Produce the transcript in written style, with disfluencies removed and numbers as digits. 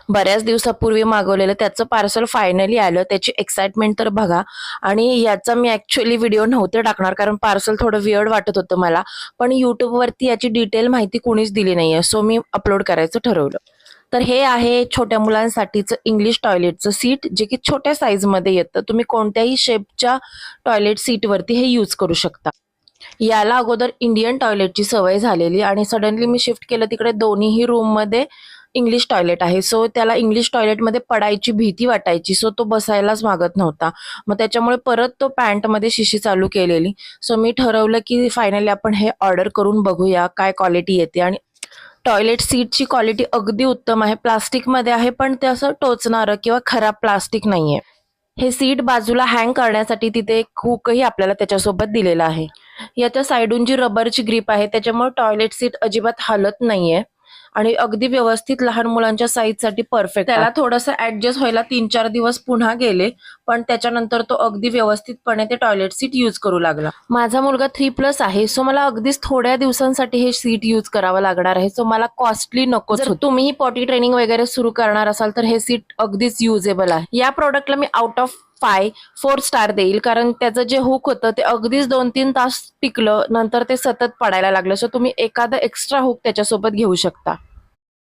बऱ्याच दिवसापूर्वी मागवलेलं त्याचं पार्सल फायनली आलं. त्याची एक्साइटमेंट तर बघा. आणि याचा मी ॲक्च्युअली व्हिडिओ नव्हते टाकणार कारण पार्सल थोडं वियर्ड वाटत होतं मला. पण YouTubeवरती याची डिटेल माहिती कुणीच दिली नाहीये, सो मी अपलोड करायचं ठरवलं. तर हे आहे छोट्या मुलांसाठीचं इंग्लिश टॉयलेटचं सीट, जे की छोट्या साईजमध्ये येतं. तुम्ही कोणत्याही शेपच्या टॉयलेट सीटवरती हे यूज करू शकता. याला अगोदर इंडियन टॉयलेटची सवय झालेली आणि सडनली मी शिफ्ट केलं तिकडे. दोन्हीही रूममध्ये इंग्लिश टॉयलेट आहे, सो त्याला इंग्लिश टॉयलेटमध्ये पडायची भीती वाटायची, सो तो बसायलाच मागत नव्हता. मग त्याच्यामुळे परत तो पॅन्टमध्ये शिशी चालू केलेली. सो मी ठरवलं की फायनली आपण हे ऑर्डर करून बघूया काय क्वालिटी येते. आणि टॉयलेट सीटची क्वालिटी अगदी उत्तम आहे. प्लास्टिकमध्ये आहे, पण ते असं टोचणारं किंवा खराब प्लास्टिक नाहीये. हे सीट बाजूला हँग करण्यासाठी तिथे एक हुकही आपल्याला त्याच्यासोबत दिलेला आहे. याच्या साईडून जी रबरची ग्रीप आहे त्याच्यामुळे टॉयलेट सीट अजिबात हलत नाहीये आणि अगदी व्यवस्थित लहान मुलांच्या साईजसाठी परफेक्ट. त्याला थोडंसं ऍडजस्ट व्हायला 3-4 दिवस पुन्हा गेले, पण त्याच्यानंतर तो अगदी व्यवस्थितपणे ते टॉयलेट सीट यूज करू लागला. माझा मुलगा 3+ आहे, सो मला अगदीच थोड्या दिवसांसाठी हे सीट यूज करावं लागणार आहे, सो मला कॉस्टली नको. जर तुम्हीही पॉटी ट्रेनिंग वगैरे सुरू करणार असाल तर हे सीट अगदीच युजेबल आहे. या प्रोडक्टला मी आउट ऑफ 4 स्टार देईल, कारण त्याचं जे हुक होतं ते अगदीच 2-3 तास टिकलं, नंतर ते सतत पडायला लागलं. सो तुम्ही एखादं एक्स्ट्रा हुक त्याच्यासोबत घेऊ शकता.